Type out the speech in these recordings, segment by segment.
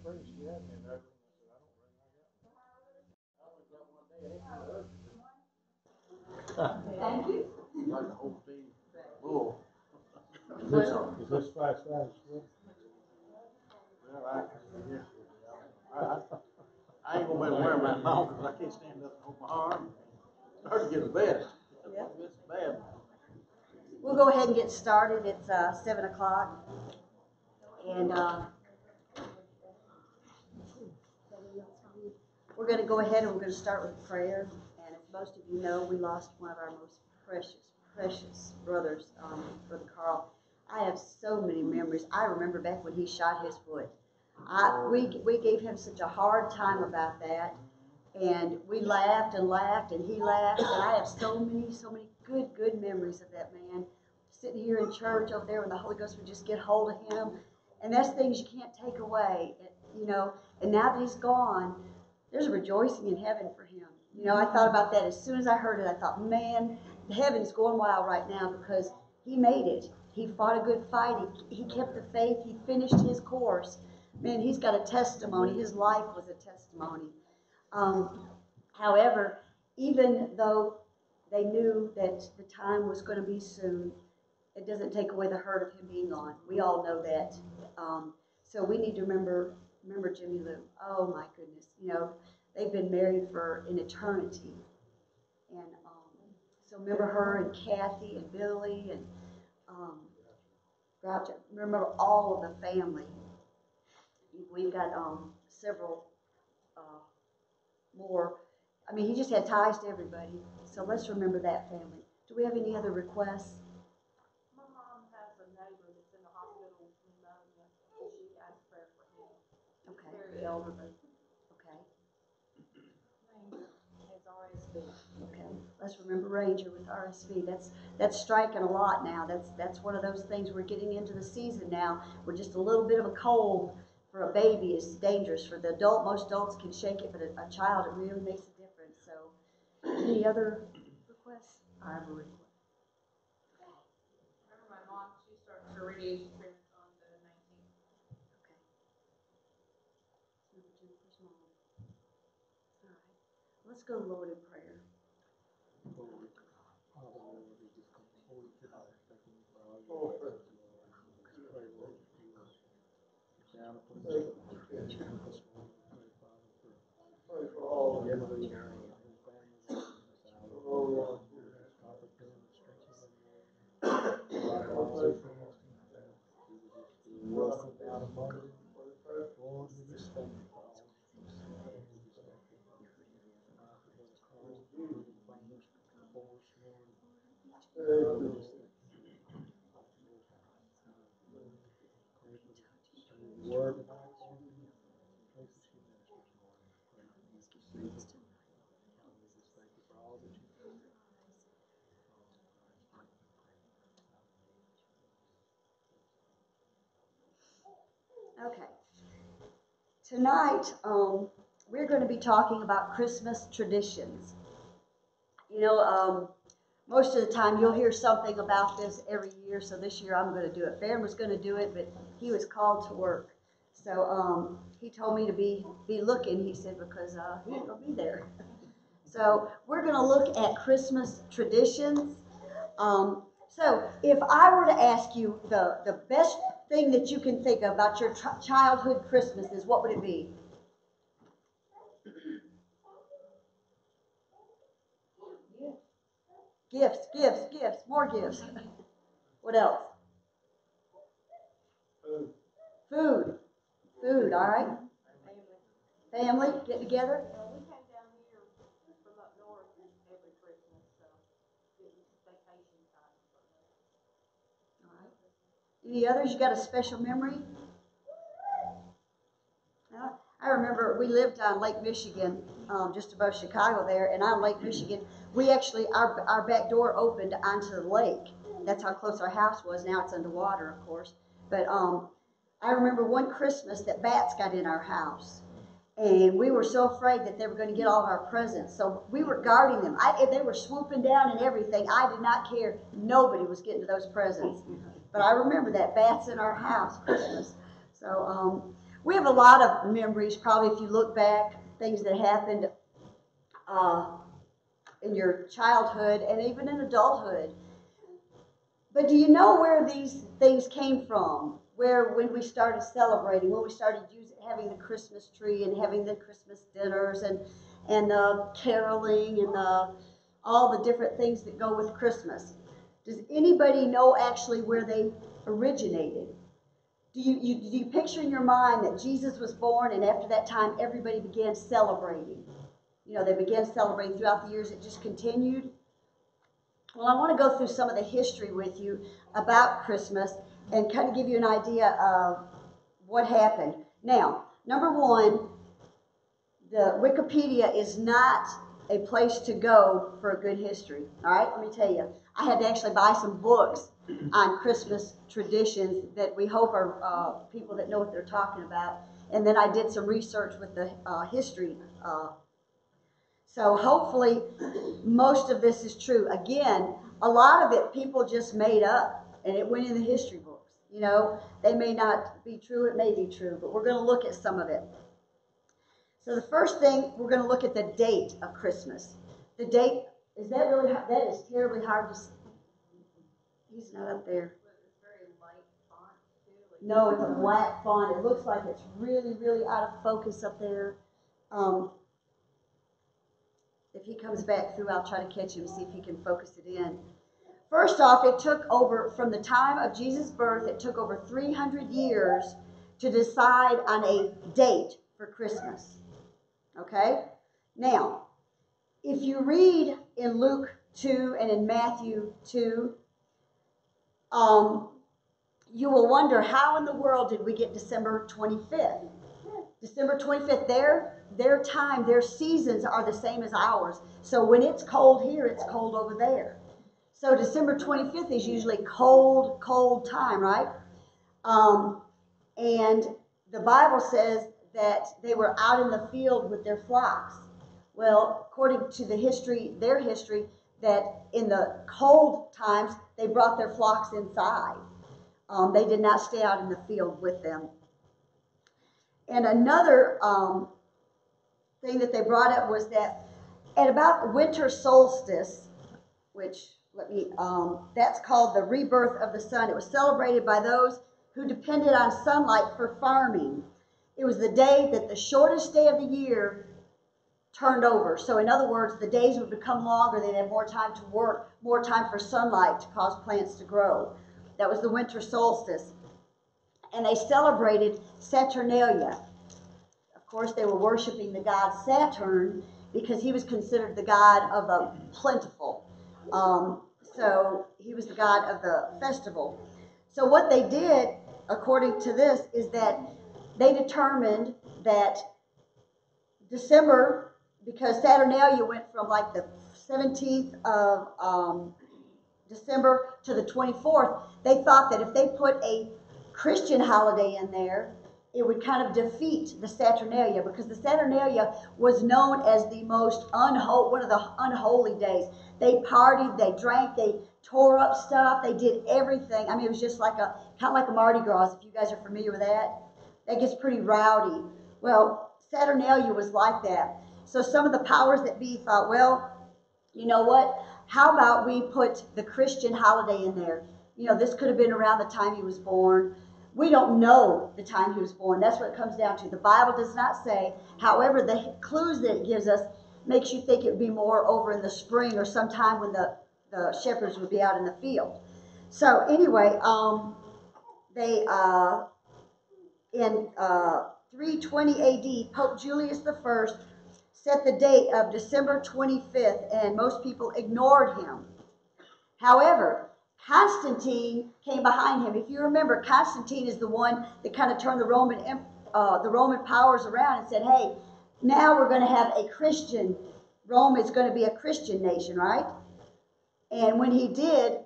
pretty. She had me there. I said, I don't reckon I got one. Thank you. Like the whole team. Bull. Is this flash size? Well, I ain't gonna be able to wear them that long because I can't stand up and hold my arm. It's hard to get a bed. Yep. It's bad. We'll go ahead and get started. It's 7 o'clock. And we're going to go ahead and we're going to start with prayer. And as most of you know, we lost one of our most precious brothers, Brother Carl. I have so many memories. I remember back when he shot his foot. We gave him such a hard time about that. And we laughed and laughed and he laughed. And I have so many good memories of that man. Sitting here in church over there when the Holy Ghost would just get hold of him. And that's things you can't take away, you know. And now that he's gone, there's a rejoicing in heaven for him. You know, I thought about that as soon as I heard it. I thought, man, heaven's going wild right now because he made it. He fought a good fight. He kept the faith. He finished his course. Man, he's got a testimony. His life was a testimony. However, even though they knew that the time was going to be soon, it doesn't take away the hurt of him being gone. We all know that. So we need to remember Jimmy Lou. Oh my goodness, you know, they've been married for an eternity, and so remember her and Kathy and Billy and remember all of the family. We've got several more. I mean, he just had ties to everybody. So let's remember that family. Do we have any other requests? My mom has a neighbor that's in the hospital with pneumonia, and she asked prayer for him. Okay. Very elderly. Okay. Ranger has RSV. Okay. Let's remember Ranger with RSV. That's striking a lot now. That's one of those things. We're getting into the season now where just a little bit of a cold for a baby is dangerous. For the adult, most adults can shake it, but a child, it really makes a difference. So, any other requests? I have a request. Remember my mom, she starts her radiation treatment on the 19th. Okay. Jennifer's mom. All right. Let's go to Lord in prayer. Pray for all of them. Okay. Tonight, we're going to be talking about Christmas traditions. You know, most of the time you'll hear something about this every year, so this year I'm going to do it. Farron was going to do it, but he was called to work. So he told me to be looking, he said, because he ain't going to be there. So we're going to look at Christmas traditions. So if I were to ask you the best thing that you can think of about your childhood Christmases, what would it be? Gifts, more gifts. What else? Food, all right. Family, get together. We came down here from up north every Christmas, so it was vacation time for us. All right. Any others? You got a special memory? I remember we lived on Lake Michigan, just above Chicago there, and on Lake Michigan, we actually, our back door opened onto the lake. That's how close our house was. Now it's underwater, of course. But I remember one Christmas that bats got in our house. And we were so afraid that they were going to get all of our presents. So we were guarding them. They were swooping down and everything. I did not care. Nobody was getting to those presents. But I remember that, bats in our house Christmas. So We have a lot of memories, probably if you look back, things that happened in your childhood and even in adulthood. But do you know where these things came from? When we started celebrating, when we started having the Christmas tree and having the Christmas dinners and caroling and all the different things that go with Christmas. Does anybody know actually where they originated? Do you picture in your mind that Jesus was born and after that time everybody began celebrating? You know, they began celebrating throughout the years. It just continued. Well, I want to go through some of the history with you about Christmas and kind of give you an idea of what happened. Now, number one, the Wikipedia is not a place to go for a good history. All right, let me tell you. I had to actually buy some books on Christmas traditions that we hope are people that know what they're talking about. And then I did some research with the history. So hopefully most of this is true. Again, a lot of it people just made up and it went in the history books. You know, they may not be true, it may be true, but we're going to look at some of it. So the first thing, we're going to look at the date of Christmas. The date, is that really hard? That is terribly hard to see. He's not up there. It's very light font too. No, it's a black font. It looks like it's really, really out of focus up there. If he comes back through, I'll try to catch him, see if he can focus it in. First off, it took over, from the time of Jesus' birth, it took over 300 years to decide on a date for Christmas. Okay? Now, if you read in Luke 2 and in Matthew 2, you will wonder, how in the world did we get December 25th? December 25th, their time, their seasons are the same as ours. So when it's cold here, it's cold over there. So December 25th is usually cold, cold time, right? And the Bible says that they were out in the field with their flocks. Well, according to the history, their history, that in the cold times, they brought their flocks inside. They did not stay out in the field with them. And another thing that they brought up was that at about winter solstice, which, that's called the rebirth of the sun. It was celebrated by those who depended on sunlight for farming. It was the day that the shortest day of the year turned over. So in other words, the days would become longer. They'd have more time to work, more time for sunlight to cause plants to grow. That was the winter solstice. And they celebrated Saturnalia. Of course, they were worshiping the god Saturn because he was considered the god of the plentiful. So he was the god of the festival. So what they did, according to this, is that they determined that December, because Saturnalia went from like the 17th of December to the 24th, they thought that if they put a Christian holiday in there, it would kind of defeat the Saturnalia, because the Saturnalia was known as the most one of the unholy days. They partied, they drank, they tore up stuff, they did everything. I mean, it was just like kind of like a Mardi Gras, if you guys are familiar with that. That gets pretty rowdy. Well, Saturnalia was like that. So some of the powers that be thought, well, you know what? How about we put the Christian holiday in there? You know, this could have been around the time he was born. We don't know the time he was born. That's what it comes down to. The Bible does not say. However, the clues that it gives us makes you think it would be more over in the spring or sometime when the shepherds would be out in the field. So anyway, in 320 AD, Pope Julius I set the date of December 25th, and most people ignored him. However, Constantine came behind him. If you remember, Constantine is the one that kind of turned the Roman powers around and said, hey, now we're going to have a Christian. Rome is going to be a Christian nation, right? And when he did,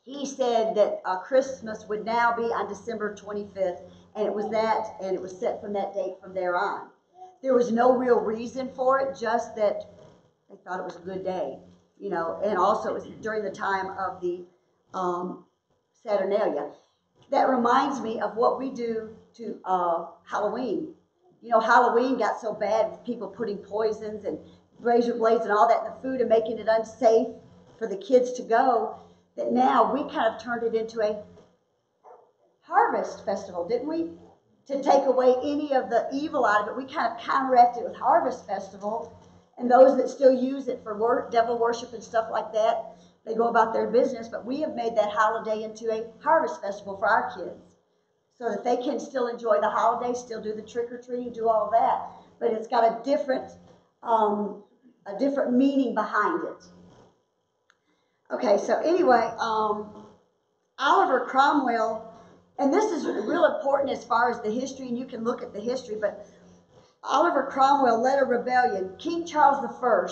he said that Christmas would now be on December 25th, and it was set from that date from there on. There was no real reason for it, just that they thought it was a good day, you know, and also it was during the time of the Saturnalia. That reminds me of what we do to Halloween. You know, Halloween got so bad with people putting poisons and razor blades and all that in the food and making it unsafe for the kids to go, that now we kind of turned it into a harvest festival, didn't we? To take away any of the evil out of it, we kind of counteracted it with harvest festival, and those that still use it for devil worship and stuff like that, they go about their business, but we have made that holiday into a harvest festival for our kids so that they can still enjoy the holiday, still do the trick-or-treating, do all that, but it's got a different meaning behind it. Okay, so anyway, Oliver Cromwell, and this is real important as far as the history, and you can look at the history, but Oliver Cromwell led a rebellion. King Charles I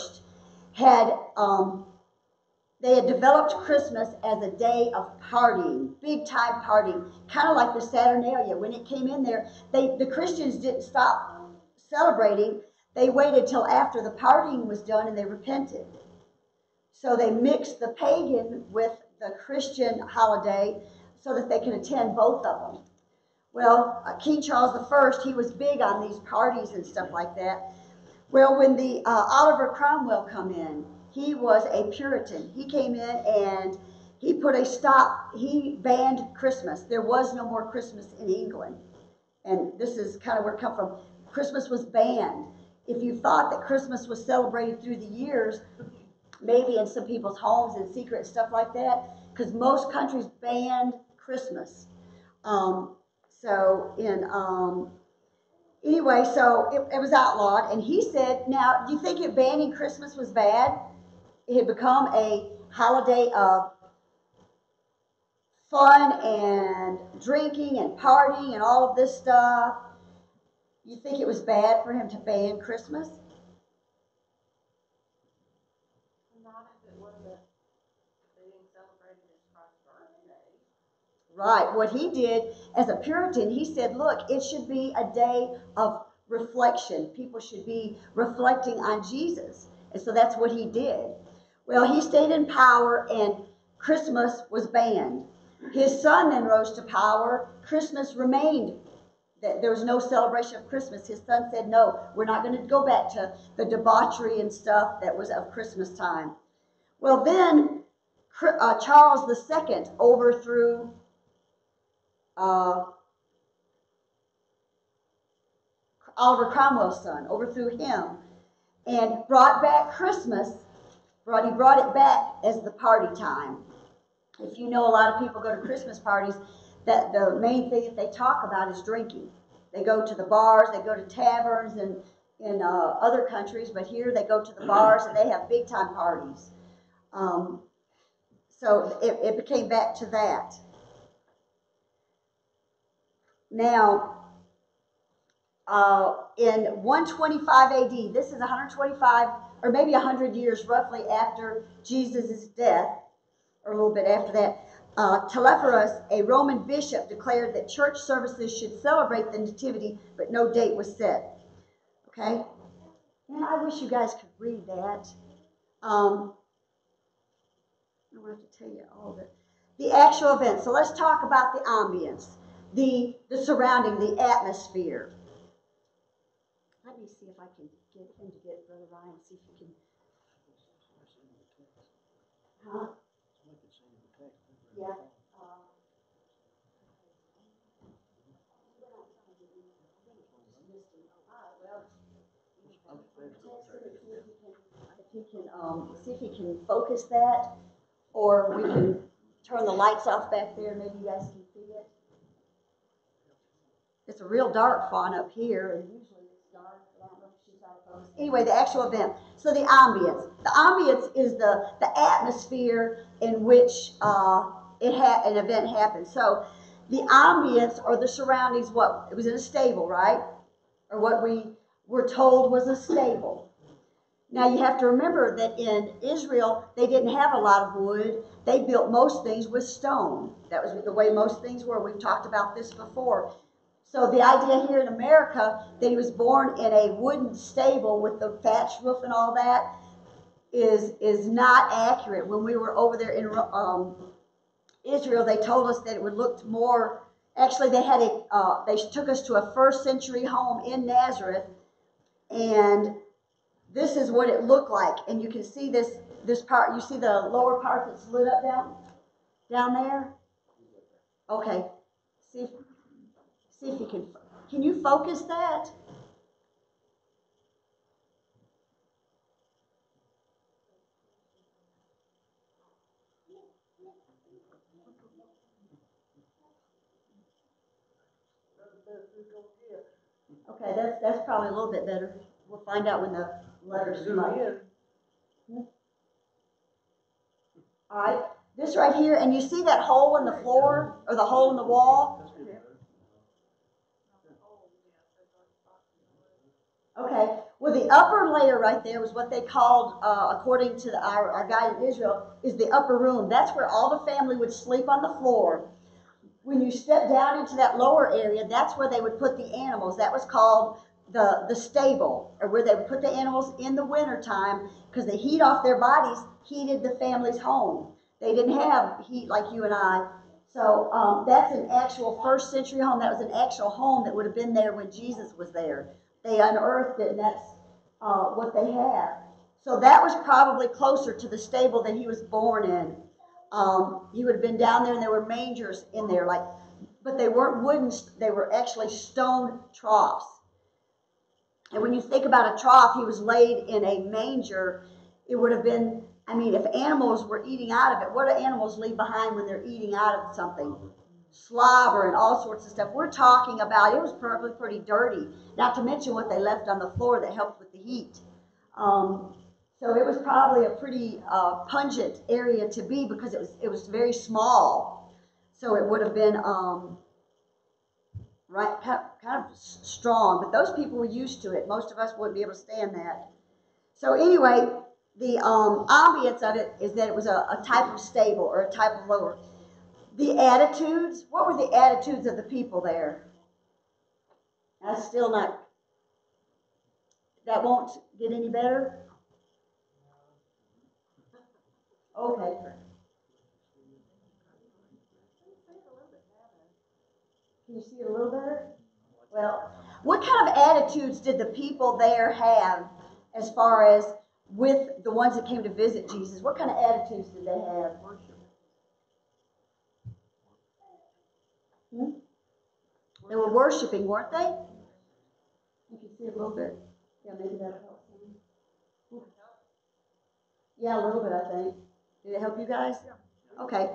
had, they had developed Christmas as a day of partying, big time partying, kind of like the Saturnalia. When it came in there, the Christians didn't stop celebrating. They waited till after the partying was done and they repented. So they mixed the pagan with the Christian holiday so that they can attend both of them. Well, King Charles I, he was big on these parties and stuff like that. Well, when the Oliver Cromwell come in, he was a Puritan. He came in and he put a stop, he banned Christmas. There was no more Christmas in England. And this is kind of where it comes from. Christmas was banned. If you thought that Christmas was celebrated through the years, maybe in some people's homes in secret and stuff like that, because most countries banned Christmas. Anyway, so it was outlawed, and he said, now, do you think if banning Christmas was bad? It had become a holiday of fun and drinking and partying and all of this stuff. You think it was bad for him to ban Christmas? Not if it wasn't being celebrated as Christ's birthday. Right. What he did as a Puritan, he said, look, it should be a day of reflection. People should be reflecting on Jesus. And so that's what he did. Well, he stayed in power and Christmas was banned. His son then rose to power. Christmas remained. There was no celebration of Christmas. His son said, no, we're not going to go back to the debauchery and stuff that was of Christmas time. Well, then Charles II overthrew Oliver Cromwell's son, overthrew him, and brought back Christmas. He brought it back as the party time. If you know, a lot of people go to Christmas parties, that the main thing that they talk about is drinking. They go to the bars, they go to taverns in other countries, but here they go to the bars and they have big time parties. So it became back to that. Now, in 125 AD, this is 125 or maybe 100 years roughly after Jesus' death, or a little bit after that, Telephorus, a Roman bishop, declared that church services should celebrate the Nativity, but no date was set. Okay? And I wish you guys could read that. I don't have to tell you all of it. The actual event. So let's talk about the ambience, the surrounding, the atmosphere. Let me see if I can get him to get Brother Ryan, see if he can. Huh? Yeah. See if he can focus that, or we can turn the lights off back there. Maybe you guys can see it. It's a real dark font up here, and usually it's dark. I don't know if she's out of focus. Anyway, the actual event. So the ambience. The ambience is the atmosphere in which an event happened. So the ambience or the surroundings, it was in a stable, right? Or what we were told was a stable. Now you have to remember that in Israel, they didn't have a lot of wood. They built most things with stone. That was the way most things were. We've talked about this before. So the idea here in America that he was born in a wooden stable with the thatched roof and all that is not accurate. When we were over there in Israel, they told us that it would look more, Actually, they took us to a first century home in Nazareth, and this is what it looked like. And you can see this part. You see the lower part that's lit up down there. Okay, see if you can you focus that? Okay, that's probably a little bit better. We'll find out when the letters come up. All right, this right here, and you see that hole in the floor or the hole in the wall? Okay, well, the upper layer right there was what they called, according to our guide in Israel, is the upper room. That's where all the family would sleep on the floor. When you step down into that lower area, that's where they would put the animals. That was called the stable, or where they would put the animals in the wintertime, because the heat off their bodies heated the family's home. They didn't have heat like you and I. So that's an actual first century home. That was an actual home that would have been there when Jesus was there. They unearthed it, and that's what they had. So that was probably closer to the stable that he was born in. He would have been down there, and there were mangers in there, but they weren't wooden. They were actually stone troughs. And when you think about a trough, he was laid in a manger. It would have been, I mean, if animals were eating out of it, what do animals leave behind when they're eating out of something? Slobber and all sorts of stuff. We're talking about, it was probably pretty dirty, not to mention what they left on the floor that helped with the heat. So it was probably a pretty pungent area to be, because it was very small. So it would have been kind of strong. But those people were used to it. Most of us wouldn't be able to stand that. So anyway, the ambience of it is that it was a type of stable or a type of lower. The attitudes, what were the attitudes of the people there? That's still not, that won't get any better? Okay. Can you see it a little better? Well, what kind of attitudes did the people there have as far as with the ones that came to visit Jesus? What kind of attitudes did they have? They were worshiping, weren't they? You can see a little bit. Yeah, maybe that'll help. Yeah, a little bit, I think. Did it help you guys? Okay.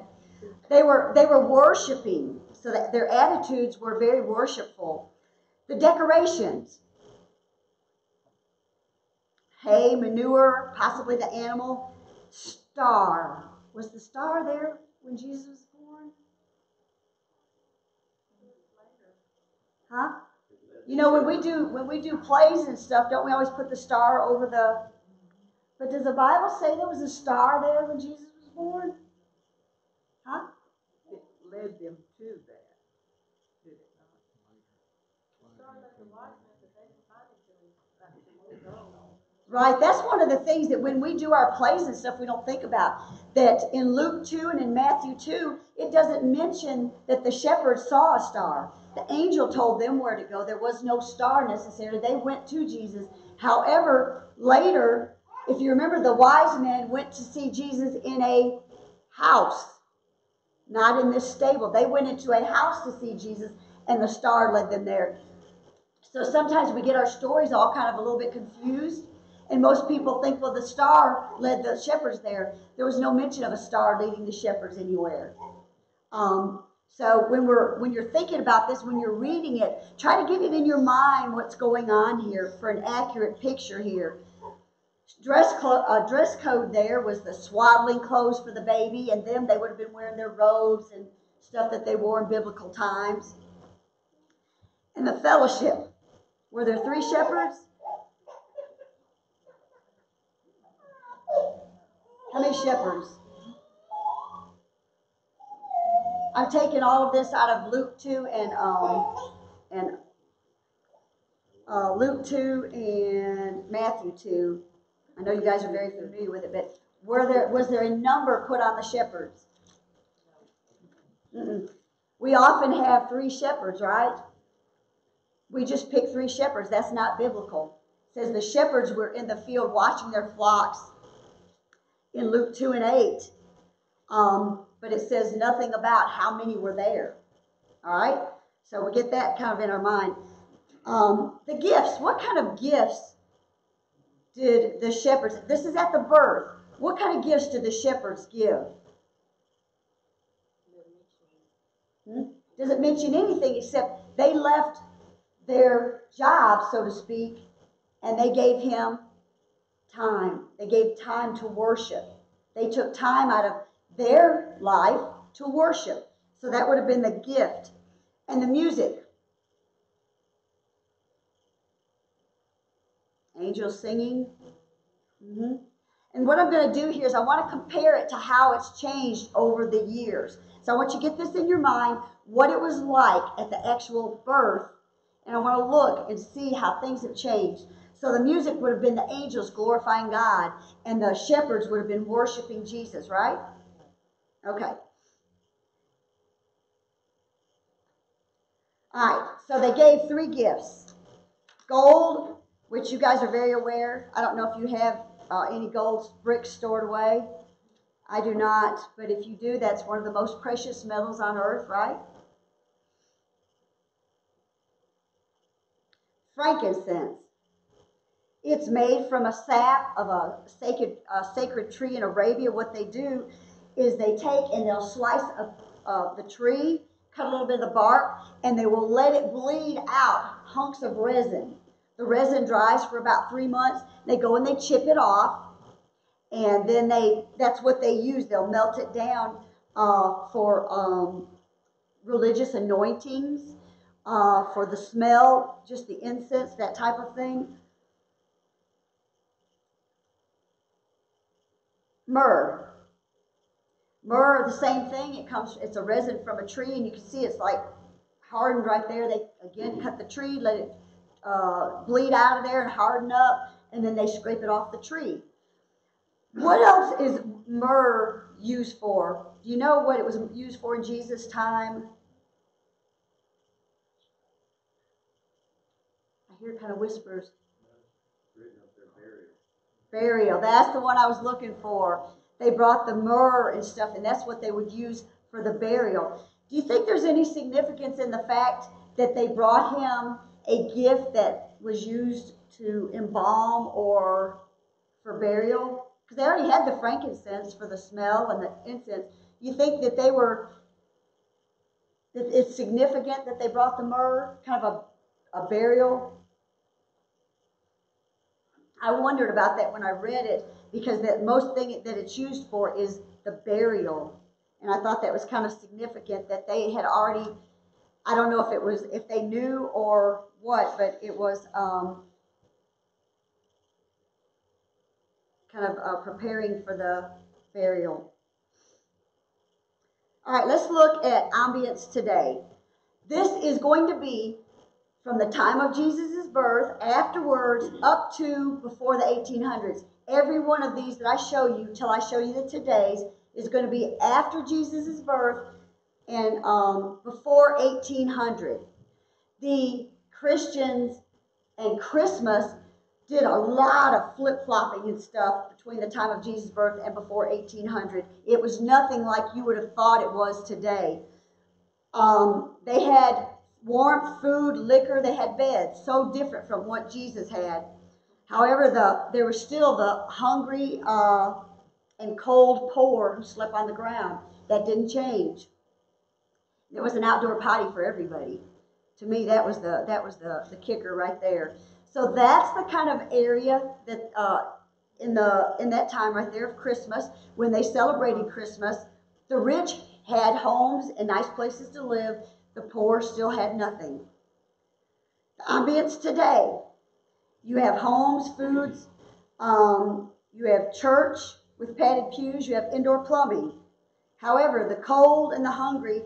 They were worshiping, so that their attitudes were very worshipful. The decorations. Hay, manure, possibly the animal. Star. Was the star there when Jesus was born? Huh? You know, when we do plays and stuff, don't we always put the star over the... But does the Bible say there was a star there when Jesus was born? Huh? It led them to that, did it not? Right, that's one of the things that when we do our plays and stuff, we don't think about. That in Luke 2 and in Matthew 2, it doesn't mention that the shepherds saw a star. The angel told them where to go. There was no star necessarily. They went to Jesus. However, later, if you remember, the wise men went to see Jesus in a house, not in this stable. They went into a house to see Jesus, and the star led them there. So sometimes we get our stories all kind of a little bit confused. And most people think, well, the star led the shepherds there. There was no mention of a star leading the shepherds anywhere. So when you're thinking about this, when you're reading it, try to get it in your mind what's going on here for an accurate picture here. Dress code there was the swaddling clothes for the baby, and them, they would have been wearing their robes and stuff that they wore in biblical times. And the fellowship. Were there 3 shepherds? How many shepherds? I'm taking all of this out of Luke 2 and Luke 2 and Matthew 2. I know you guys are very familiar with it, but was there a number put on the shepherds? Was We often have 3 shepherds, right? We just pick 3 shepherds. That's not biblical. It says the shepherds were in the field watching their flocks in Luke 2 and 8. But it says nothing about how many were there. All right? So we get that kind of in our mind. The gifts. What kind of gifts did the shepherds, this is at the birth, what kind of gifts did the shepherds give? Doesn't mention anything except they left their job, so to speak, and they gave him time. They gave time to worship. They took time out of their life to worship. So that would have been the gift. And the music. Angels singing. And what I'm going to do here is I want to compare it to how it's changed over the years. So I want you to get this in your mind, what it was like at the actual birth. And I want to look and see how things have changed. So the music would have been the angels glorifying God, and the shepherds would have been worshiping Jesus, right? Okay. All right, so they gave 3 gifts. Gold, which you guys are very aware. I don't know if you have any gold bricks stored away. I do not, but if you do, that's one of the most precious metals on earth, right? Frankincense. It's made from a sap of a sacred tree in Arabia. What they do is they take and they'll slice the tree, cut a little bit of the bark, and they will let it bleed out hunks of resin. The resin dries for about 3 months. They go and they chip it off, and then that's what they use. They'll melt it down for religious anointings, for the smell, just the incense, that type of thing. Myrrh. Myrrh, the same thing. It's a resin from a tree, and you can see it's like hardened right there. They, again, cut the tree, let it bleed out of there and harden up, and then they scrape it off the tree. What else is myrrh used for? Do you know what it was used for in Jesus' time? I hear kind of whispers. Burial. That's the one I was looking for. They brought the myrrh and stuff, and that's what they would use for the burial. Do you think there's any significance in the fact that they brought him a gift that was used to embalm or for burial? Because they already had the frankincense for the smell and the incense. You think that that it's significant that they brought the myrrh, kind of a burial? I wondered about that when I read it, because the most thing that it's used for is the burial. And I thought that was kind of significant that they had already, I don't know if they knew or what, but it was kind of preparing for the burial. All right, let's look at ambience today. This is going to be from the time of Jesus' birth, afterwards, up to before the 1800s. Every one of these that I show you, till I show you the today's, is going to be after Jesus' birth and before 1800. The Christians and Christmas did a lot of flip-flopping and stuff between the time of Jesus' birth and before 1800. It was nothing like you would have thought it was today. They had warmth, food, liquor. They had beds, so different from what Jesus had. However, there were still the hungry and cold poor who slept on the ground. That didn't change. There was an outdoor potty for everybody. To me, that was the kicker right there. So that's the kind of area that in that time right there of Christmas, when they celebrated Christmas, the rich had homes and nice places to live. The poor still had nothing. The ambience today, you have homes, foods, you have church with padded pews, you have indoor plumbing. However, the cold and the hungry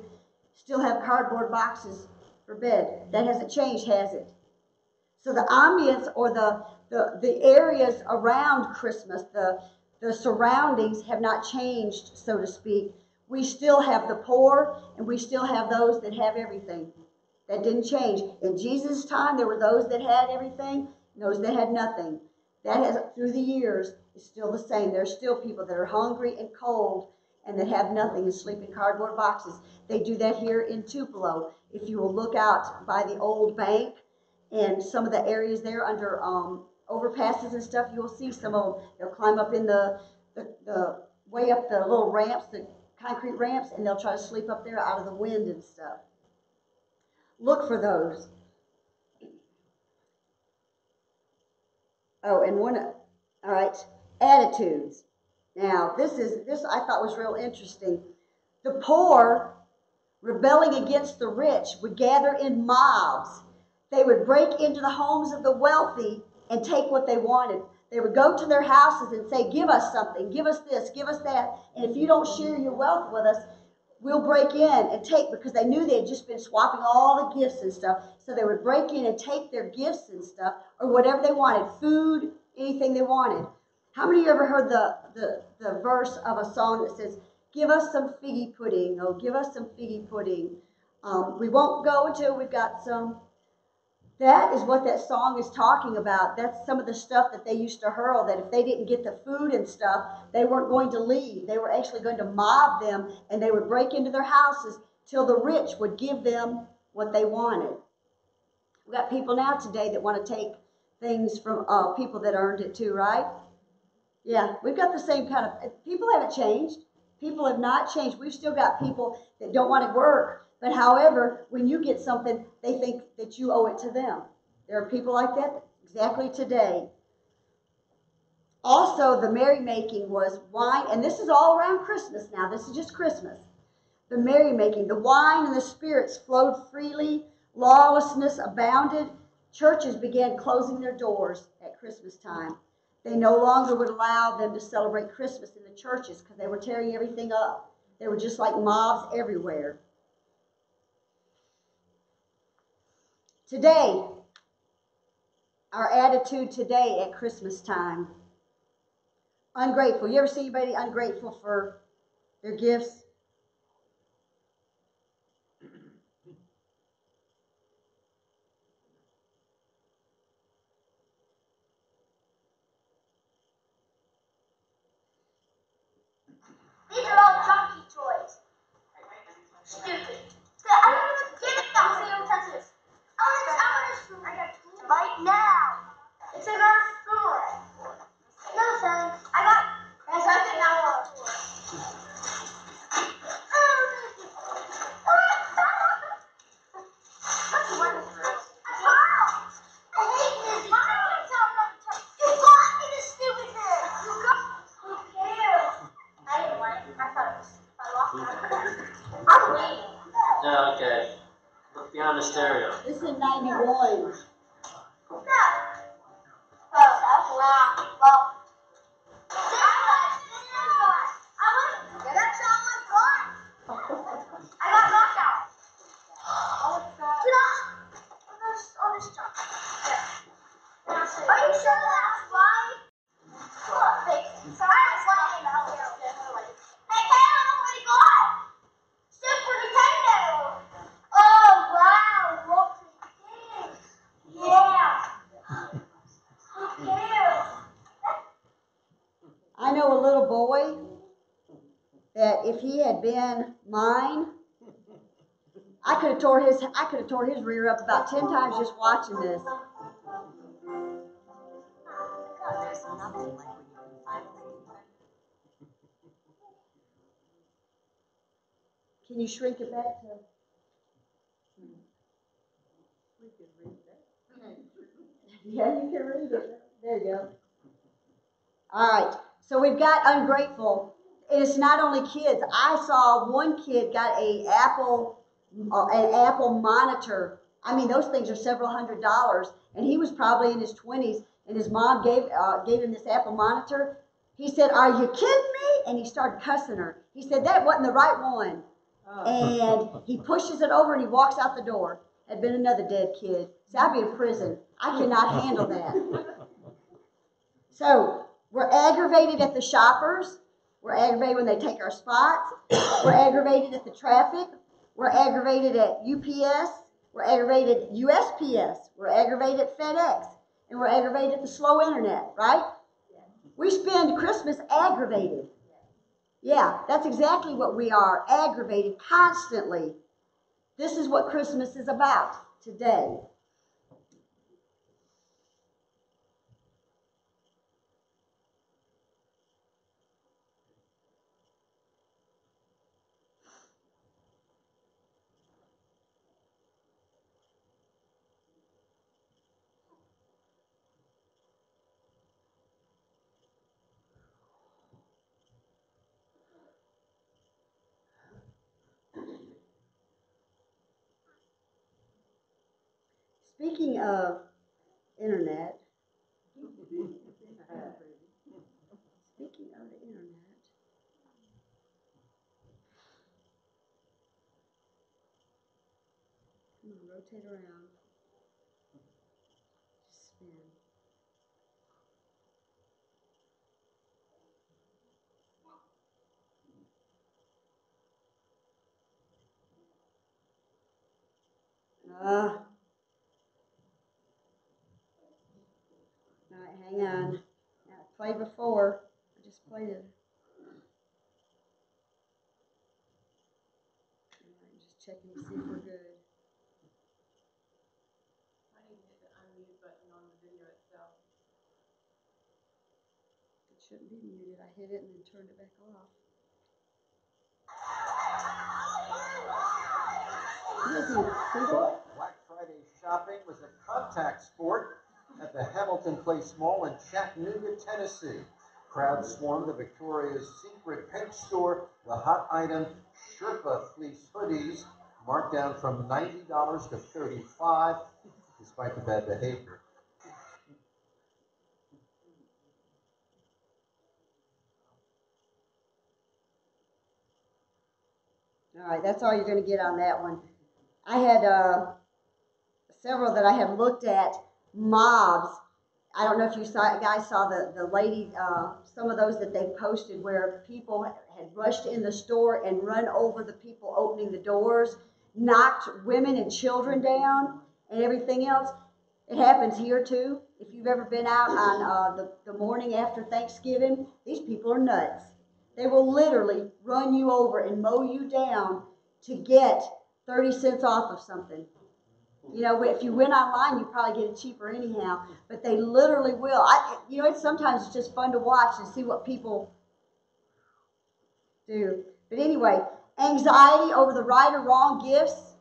still have cardboard boxes for bed. That hasn't changed, has it? So the ambience, or the areas around Christmas, the surroundings have not changed, so to speak. We still have the poor, and we still have those that have everything. That didn't change. In Jesus' time, there were those that had everything and those that had nothing. That has, through the years, is still the same. There's still people that are hungry and cold and that have nothing and sleep in cardboard boxes. They do that here in Tupelo. If you will look out by the old bank and some of the areas there under overpasses and stuff, you will see some of them. They'll climb up in the way up the little ramps, the concrete ramps, and they'll try to sleep up there out of the wind and stuff. Look for those. Oh, and all right, attitudes. Now, this I thought was real interesting. The poor, rebelling against the rich, would gather in mobs. They would break into the homes of the wealthy and take what they wanted. They would go to their houses and say, give us something, give us this, give us that. And if you don't share your wealth with us, we'll break in and take, because they knew they had just been swapping all the gifts and stuff. So they would break in and take their gifts and stuff, or whatever they wanted, food, anything they wanted. How many of you ever heard the verse of a song that says, give us some figgy pudding, oh, give us some figgy pudding. We won't go until we've got some. That is what that song is talking about. That's some of the stuff that they used to hurl, that if they didn't get the food and stuff, they weren't going to leave. They were actually going to mob them, and they would break into their houses till the rich would give them what they wanted. We've got people now today that want to take things from people that earned it too, right? Yeah, we've got the same kind of, people haven't changed. People have not changed. We've still got people that don't want to work. But however, when you get something, they think that you owe it to them. There are people like that exactly today. Also, the merrymaking was wine, and this is all around Christmas now. This is just Christmas. The merrymaking, the wine and the spirits flowed freely. Lawlessness abounded. Churches began closing their doors at Christmas time. They no longer would allow them to celebrate Christmas in the churches because they were tearing everything up. They were just like mobs everywhere. Today, our attitude today at Christmas time, ungrateful. You ever see anybody ungrateful for their gifts? These are all junky toys. Stupid. I don't even give it them. So you don't touch this. I got two right now. It's in our store. No thanks. I got. Yes, I think I want a toy. That's wonderful. I hate this. You got me this stupid thing. You got. Who cares? I didn't want it. I thought it was. I lost it. I'm waiting. Yeah, okay. Look behind the stereo. This is 91. I know a little boy that if he had been mine, I could have tore his rear up about 10 times just watching this. There's nothing like when you can finally Can you shrink it back to? We can read that. Yeah, you can read it. There you go. All right. So we've got ungrateful. It's not only kids. I saw one kid got an Apple monitor. I mean, those things are several $100s, and he was probably in his 20s. And his mom gave him this Apple monitor. He said, "Are you kidding me?" And he started cussing her. He said that wasn't the right one. And he pushes it over and he walks out the door. Had been another dead kid. See, I'd be in prison. I cannot handle that. So we're aggravated at the shoppers. We're aggravated when they take our spots. We're aggravated at the traffic. We're aggravated at UPS. We're aggravated at USPS. We're aggravated at FedEx. And we're aggravated at the slow internet, right? We spend Christmas aggravated. Yeah, that's exactly what we are, aggravated constantly. This is what Christmas is about today. Speaking of internet, speaking of the internet, I'm going to rotate around, just spin. All right, hang on. Now, I played before. I just played it. All right, just checking to see if we're good. I need to hit the unmute button on the video itself. It shouldn't be muted. I hit it and then turned it back off. Black Friday shopping was a contact sport at the Hamilton Place Mall in Chattanooga, Tennessee. Crowds swarmed the Victoria's Secret pet store. The hot item, Sherpa fleece hoodies, marked down from $90 to $35, despite the bad behavior. All right, that's all you're going to get on that one. I had several that I had looked at, mobs. I don't know if you guys saw the lady, some of those that they posted where people had rushed in the store and run over the people opening the doors, knocked women and children down and everything else. It happens here too. If you've ever been out on the morning after Thanksgiving, these people are nuts. They will literally run you over and mow you down to get 30 cents off of something. You know, if you went online, you probably get it cheaper anyhow. But they literally will. Sometimes it's just fun to watch and see what people do. But anyway, anxiety over the right or wrong gifts.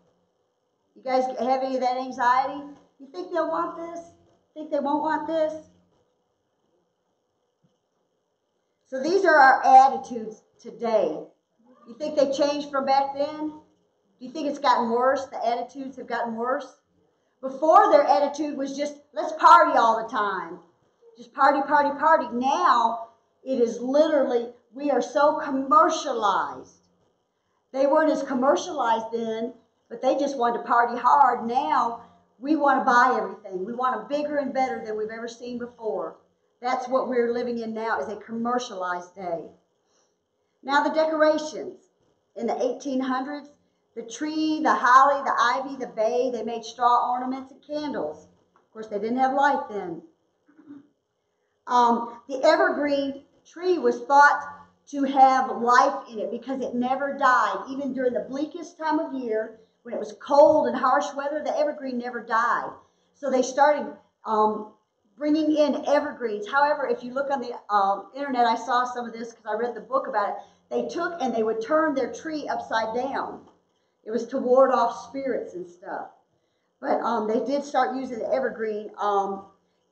You guys have any of that anxiety? You think they'll want this? Think they won't want this? So these are our attitudes today. You think they changed from back then? Do you think it's gotten worse? The attitudes have gotten worse? Before, their attitude was just, let's party all the time. Just party, party, party. Now, it is literally, we are so commercialized. They weren't as commercialized then, but they just wanted to party hard. Now, we want to buy everything. We want it bigger and better than we've ever seen before. That's what we're living in now, is a commercialized day. Now the decorations. In the 1800s, the tree, the holly, the ivy, the bay, they made straw ornaments and candles. Of course, they didn't have light then. The evergreen tree was thought to have life in it because it never died. Even during the bleakest time of year, when it was cold and harsh weather, the evergreen never died. So they started bringing in evergreens. However, if you look on the internet, I saw some of this because I read the book about it. They took and they would turn their tree upside down. It was to ward off spirits and stuff. But they did start using the evergreen.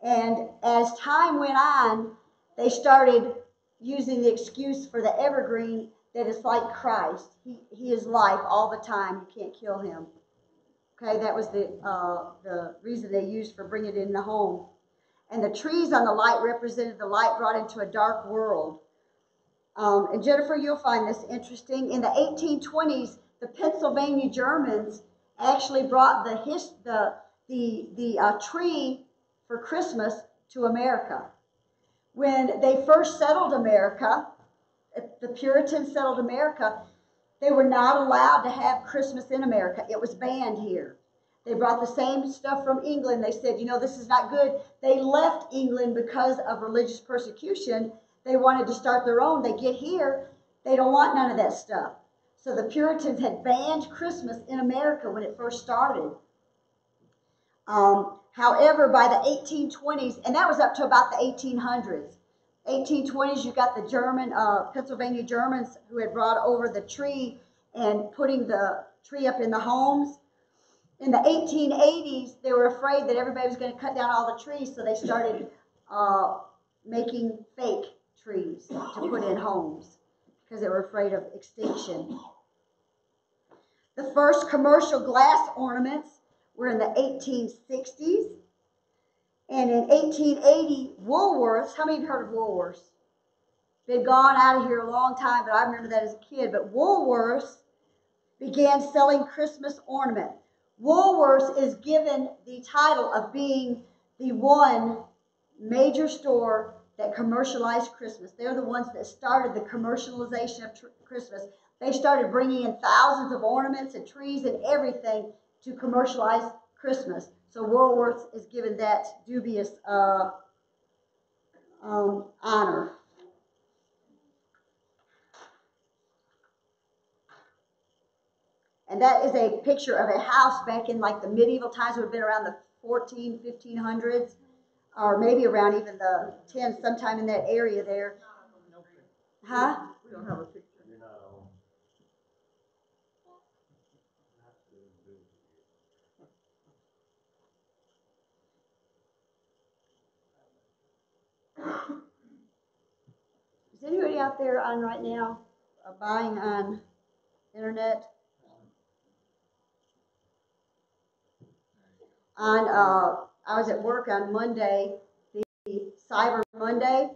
And as time went on, they started using the excuse for the evergreen that it's like Christ. He is life all the time. You can't kill him. Okay, that was the reason they used for bringing it in the home. And the trees on the light represented the light brought into a dark world. And Jennifer, you'll find this interesting. In the 1820s, the Pennsylvania Germans actually brought the tree for Christmas to America. When they first settled America, the Puritans settled America, they were not allowed to have Christmas in America. It was banned here. They brought the same stuff from England. They said, you know, this is not good. They left England because of religious persecution. They wanted to start their own. They get here, they don't want none of that stuff. So the Puritans had banned Christmas in America when it first started. However, by the 1820s, and that was up to about the 1800s, 1820s, you got the German, Pennsylvania Germans who had brought over the tree and putting the tree up in the homes. In the 1880s, they were afraid that everybody was going to cut down all the trees, so they started making fake trees to put in homes because they were afraid of extinction. The first commercial glass ornaments were in the 1860s. And in 1880, Woolworths, how many have heard of Woolworths? Been gone out of here a long time, but I remember that as a kid. But Woolworths began selling Christmas ornament. Woolworths is given the title of being the one major store that commercialized Christmas. They're the ones that started the commercialization of Christmas. They started bringing in thousands of ornaments and trees and everything to commercialize Christmas. So Woolworths is given that dubious honor. And that is a picture of a house back in like the medieval times. It would have been around the 1500s, or maybe around even the 10s, sometime in that area there. Huh? We don't have a picture. Is anybody out there on right now buying on internet? I was at work on Monday, the Cyber Monday.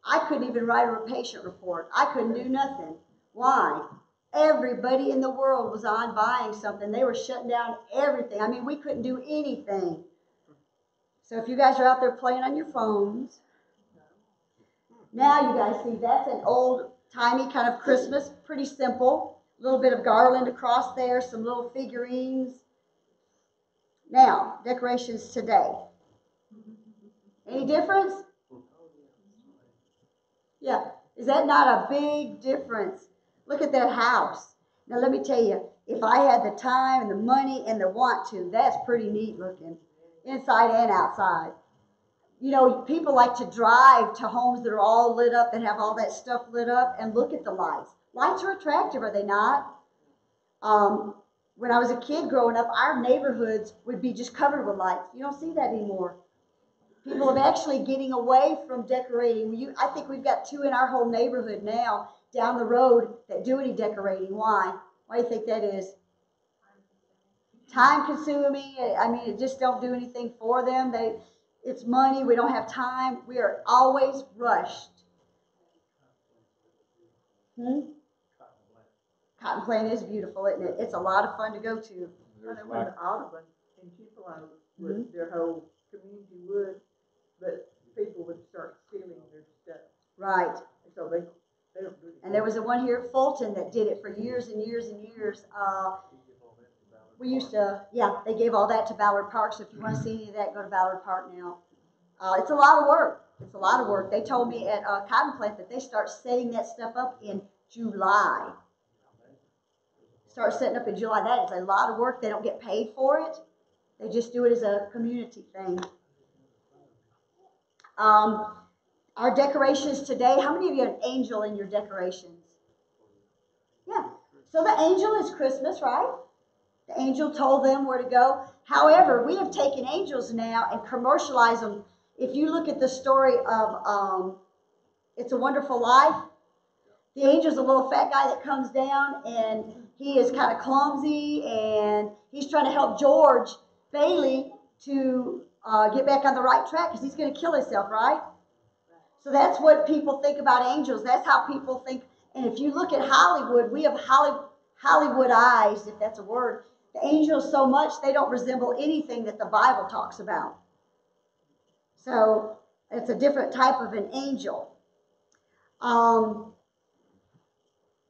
I couldn't even write a patient report. I couldn't do nothing. Why? Everybody in the world was on buying something. They were shutting down everything. I mean, we couldn't do anything. So if you guys are out there playing on your phones, now you guys see that's an old-timey kind of Christmas, pretty simple. A little bit of garland across there, some little figurines. Now, decorations today. Any difference? Yeah. Is that not a big difference? Look at that house. Now, let me tell you, if I had the time and the money and the want to, that's pretty neat looking, inside and outside. You know, people like to drive to homes that are all lit up, that have all that stuff lit up, and look at the lights. Lights are attractive, are they not? When I was a kid growing up, our neighborhoods would be just covered with lights. You don't see that anymore. People are actually getting away from decorating. I think we've got 2 in our whole neighborhood now down the road that do any decorating. Why? Why do you think that is? Time consuming. I mean, it just don't do anything for them. It's money. We don't have time. We are always rushed. Cotton Plant is beautiful, isn't it? It's a lot of fun to go to. I know when Audubon in Tupelo, with their whole community would, but people would start stealing their stuff. Right. And so they don't do it. And there was a one here at Fulton that did it for years and years and years. We used to, they gave all that to Ballard Park. So if you want to see any of that, go to Ballard Park now. It's a lot of work. It's a lot of work. They told me at Cotton Plant that they start setting that stuff up in July. Start setting up in July. That is a lot of work. They don't get paid for it. They just do it as a community thing. Our decorations today, how many of you have an angel in your decorations? Yeah. So the angel is Christmas, right? The angel told them where to go. However, we have taken angels now and commercialized them. If you look at the story of It's a Wonderful Life, the angel's a little fat guy that comes down, and he is kind of clumsy, and he's trying to help George Bailey to get back on the right track because he's going to kill himself, right? So that's what people think about angels. That's how people think. And if you look at Hollywood, we have Hollywood eyes, if that's a word. The angels so much, they don't resemble anything that the Bible talks about. So it's a different type of an angel.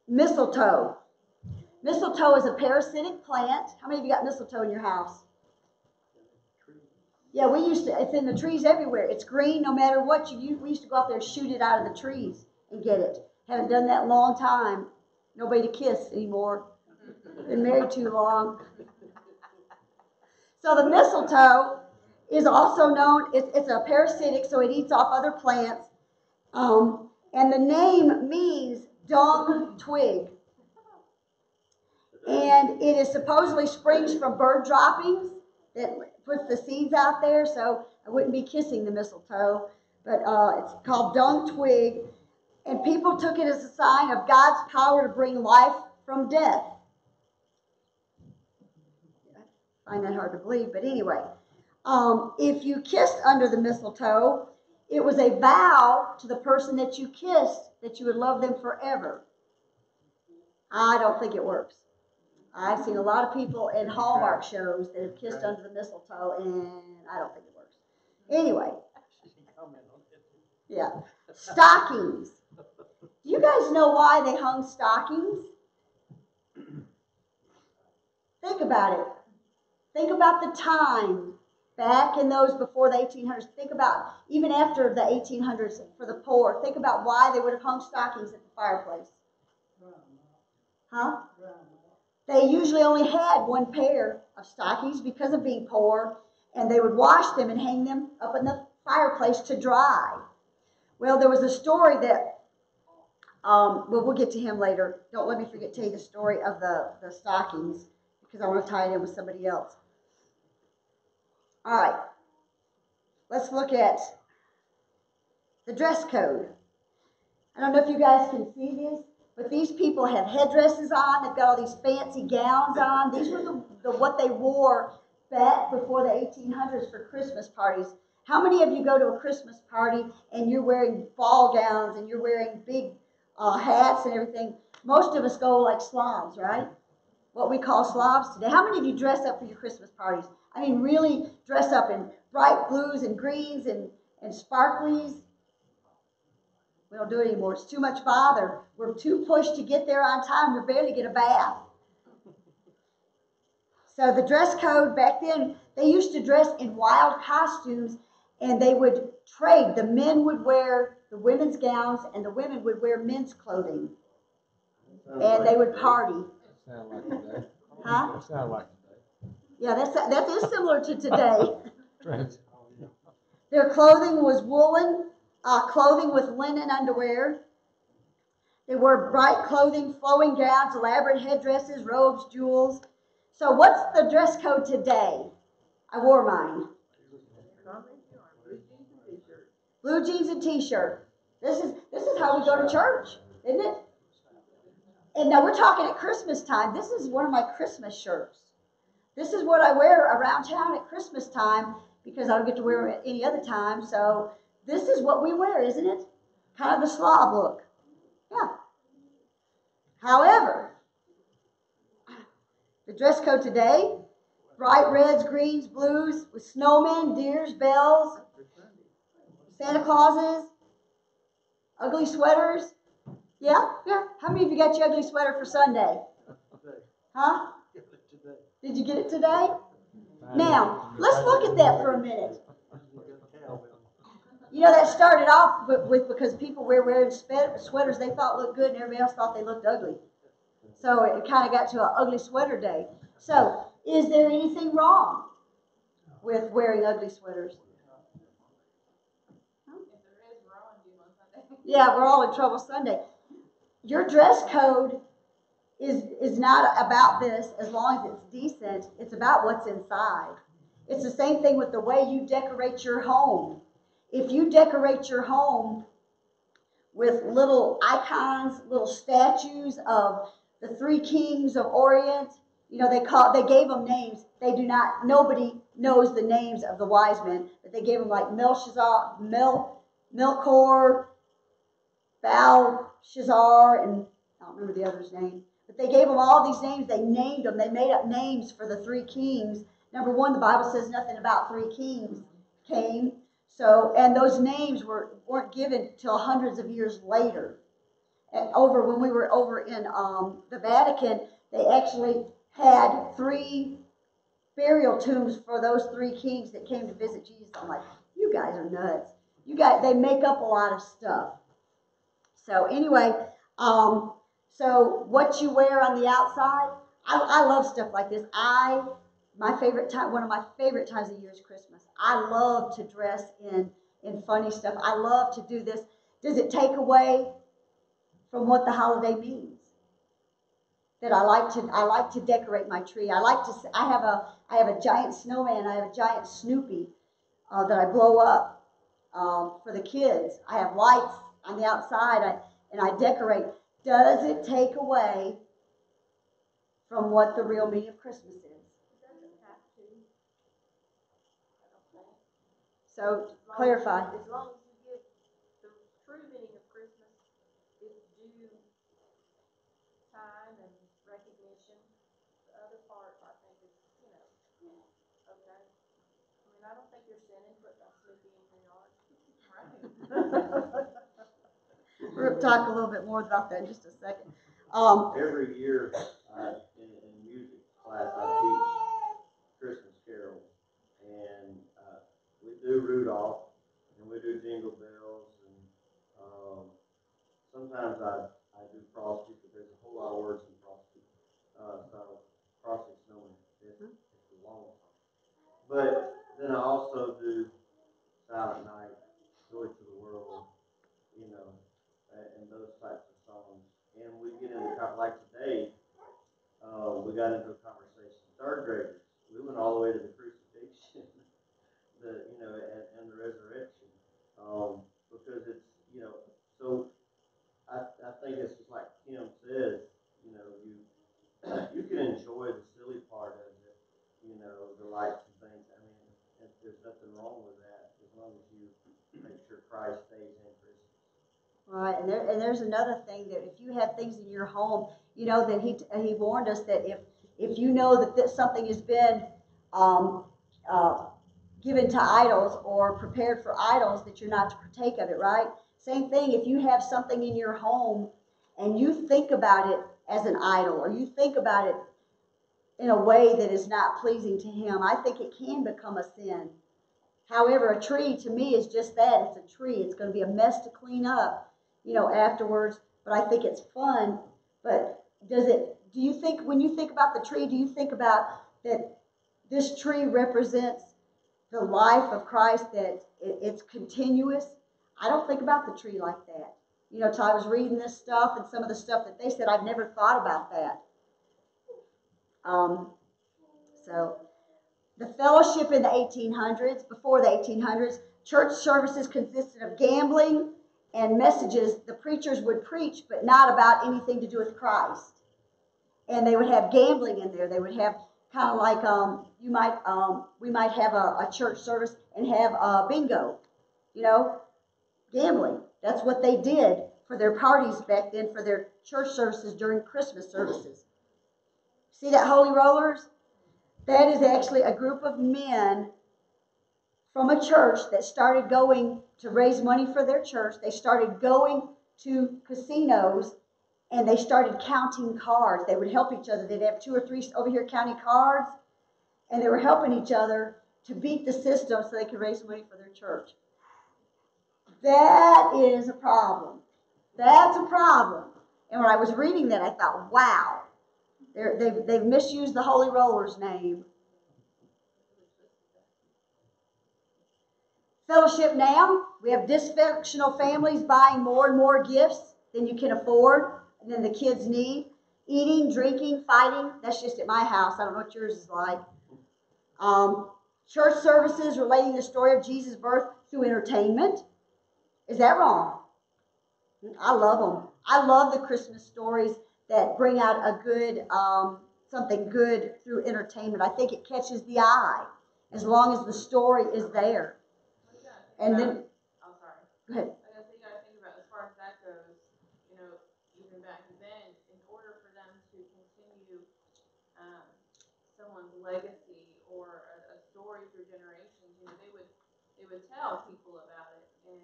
Mistletoe. Mistletoe is a parasitic plant. How many of you got mistletoe in your house? Yeah, it's in the trees everywhere. It's green no matter what. We used to go out there and shoot it out of the trees and get it. Haven't done that in a long time. Nobody to kiss anymore. Been married too long. So the mistletoe is also known, it's a parasitic, so it eats off other plants. And the name means dung twig. And it is supposedly springs from bird droppings that puts the seeds out there, so I wouldn't be kissing the mistletoe, but it's called dung twig, and people took it as a sign of God's power to bring life from death. I find that hard to believe, but anyway. If you kissed under the mistletoe, it was a vow to the person that you kissed that you would love them forever. I don't think it works. I've seen a lot of people in Hallmark shows that have kissed under the mistletoe, and I don't think it works. Anyway, yeah. Stockings. Do you guys know why they hung stockings? Think about it. Think about the time back in those before the 1800s. Think about even after the 1800s for the poor. Think about why they would have hung stockings at the fireplace. Huh? They usually only had one pair of stockings because of being poor, and they would wash them and hang them up in the fireplace to dry. Well, there was a story that, we'll get to him later. Don't let me forget to tell you the story of the stockings, because I want to tie it in with somebody else. All right, let's look at the dress code. I don't know if you guys can see this, but these people have headdresses on. They've got all these fancy gowns on. These were what they wore back before the 1800s for Christmas parties. How many of you go to a Christmas party and you're wearing ball gowns and you're wearing big hats and everything? Most of us go like slobs, right? What we call slobs today. How many of you dress up for your Christmas parties? I mean, really dress up in bright blues and greens and sparklies. We don't do it anymore. It's too much bother. We're too pushed to get there on time. We barely get a bath. So the dress code back then, they used to dress in wild costumes, and they would trade. The men would wear the women's gowns, and the women would wear men's clothing. And they would party. Sound like today. Huh? Sound like today. Yeah, that is similar to today. Their clothing was woolen, clothing with linen underwear. They wore bright clothing, flowing gowns, elaborate headdresses, robes, jewels. So what's the dress code today? I wore mine. Blue jeans and t-shirt. This is how we go to church, isn't it? And now we're talking at Christmas time. This is one of my Christmas shirts. This is what I wear around town at Christmas time because I don't get to wear it any other time. So this is what we wear, isn't it? Kind of the slob look. Yeah. However, the dress code today, bright reds, greens, blues, with snowmen, deers, bells, Santa Clauses, ugly sweaters. Yeah. How many of you got your ugly sweater for Sunday? Huh? Did you get it today? Now, let's look at that for a minute. You know, that started off with because people were wearing sweaters they thought looked good and everybody else thought they looked ugly. So it kind of got to an ugly sweater day. So, is there anything wrong with wearing ugly sweaters? Yeah, we're all in trouble Sunday. Your dress code is not about this as long as it's decent. It's about what's inside. It's the same thing with the way you decorate your home. If you decorate your home with little icons, little statues of the three kings of Orient, you know, they gave them names. Nobody knows the names of the wise men, but they gave them like Melchizar, Melchor, Belshazzar, and I don't remember the other's name. But they gave them all these names. They named them. They made up names for the three kings. Number one, the Bible says nothing about three kings came. So, and those names weren't given till hundreds of years later. And when we were over in the Vatican, they actually had 3 burial tombs for those 3 kings that came to visit Jesus. I'm like, you guys are nuts. They make up a lot of stuff. So anyway, so what you wear on the outside, I love stuff like this. One of my favorite times of year is Christmas. I love to dress in funny stuff. I love to do this. Does it take away from what the holiday means? That I like to decorate my tree. I have a giant snowman. I have a giant Snoopy that I blow up for the kids. I have lights on the outside, and I decorate. Does it take away from what the real meaning of Christmas is? It doesn't have to. I don't think. So clarify. As long as you give the true meaning of Christmas its due time and recognition. The other part, I think, is, okay. I mean, I don't think you're sinning putting a Snoopy in your yard. Right. We're going to talk a little bit more about that in just a second. Every year in music class, I teach Christmas carols, and we do Rudolph, and we do Jingle Bells, and sometimes I do Frosty, but there's a whole lot of words in Frosty. So Frosty Snowman, it's a long song. But then I also do Silent Night, Joy to the World, and those types of songs. And we get into like today, we got into a conversation. 3rd graders, we went all the way to the crucifixion, and the resurrection, because it's so. I think it's just like Kim says, you can enjoy the silly part of it, the lights and things. I mean, there's nothing wrong with that as long as you make sure Christ stays in Christmas. Right, and there's another thing that if you have things in your home, that he warned us that if you know that something has been given to idols or prepared for idols, that you're not to partake of it, right? Same thing, if you have something in your home and you think about it as an idol, or you think about it in a way that is not pleasing to him, I think it can become a sin. However, a tree to me is just that. It's a tree. It's going to be a mess to clean up, afterwards, but I think it's fun. But do you think, when you think about the tree, do you think about that this tree represents the life of Christ, that it's continuous? I don't think about the tree like that. Till I was reading this stuff and some of the stuff that they said, I've never thought about that. So the fellowship in the 1800s, before the 1800s, church services consisted of gambling and messages. The preachers would preach, but not about anything to do with Christ. And they would have gambling in there. They would have kind of like we might have a church service and have a bingo, gambling. That's what they did for their parties back then, for their church services during Christmas services. See that Holy Rollers? That is actually a group of men from a church that started going to raise money for their church. They started going to casinos and they started counting cards. They would help each other. They'd have 2 or 3 over here counting cards, and they were helping each other to beat the system so they could raise money for their church. That is a problem. That's a problem. And when I was reading that, I thought, wow, they've misused the Holy Roller's name. Fellowship now, we have dysfunctional families buying more and more gifts than you can afford and than the kids need. Eating, drinking, fighting, that's just at my house. I don't know what yours is like. Church services relating the story of Jesus' birth through entertainment. Is that wrong? I love them. I love the Christmas stories that bring out a good, something good through entertainment. I think it catches the eye as long as the story is there. And then, I'm sorry. go ahead. I guess you got to think about, as far as that goes, even back then, in order for them to continue someone's legacy or a story through generations, they would would tell people about it, and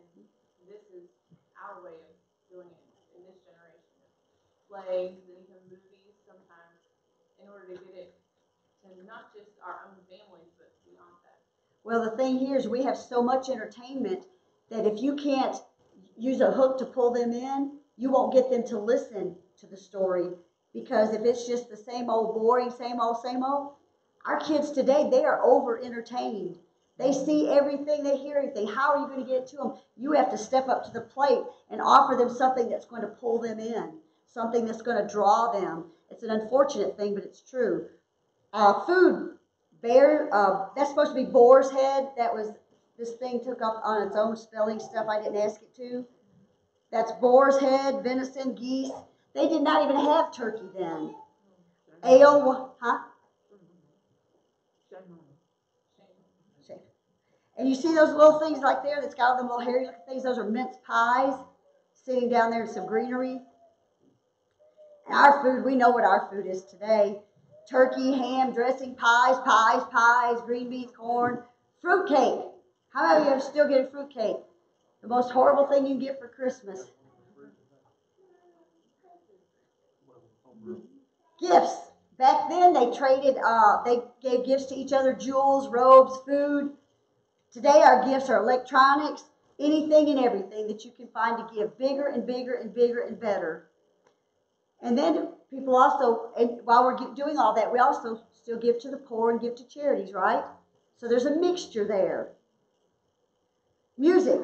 this is our way of doing it in this generation. Plays and even movies sometimes, in order to get it to not just our own families, but beyond that. Well, the thing here is we have so much entertainment that if you can't use a hook to pull them in, you won't get them to listen to the story. Because if it's just the same old boring, same old, our kids today, they are over entertained. They see everything, they hear everything. How are you going to get it to them? You have to step up to the plate and offer them something that's going to pull them in, something that's going to draw them. It's an unfortunate thing, but it's true. Food, bear, that's supposed to be boar's head. That was, this thing took up on its own spelling stuff I didn't ask it to. That's boar's head, venison, geese. They did not even have turkey then. Ale, huh? Shame. And you see those little things like there that's got all them little hairy looking things? Those are mince pies sitting down there in some greenery. And our food, we know what our food is today. Turkey, ham, dressing, pies, green beans, corn, fruit cake. How many of you are still getting fruit cake? The most horrible thing you can get for Christmas. Gifts. Back then they traded, they gave gifts to each other, jewels, robes, food. Today our gifts are electronics, anything and everything that you can find to give, bigger and bigger and bigger and better. And then people also, and while we're doing all that, we also still give to the poor and give to charities, right? So there's a mixture there. Music.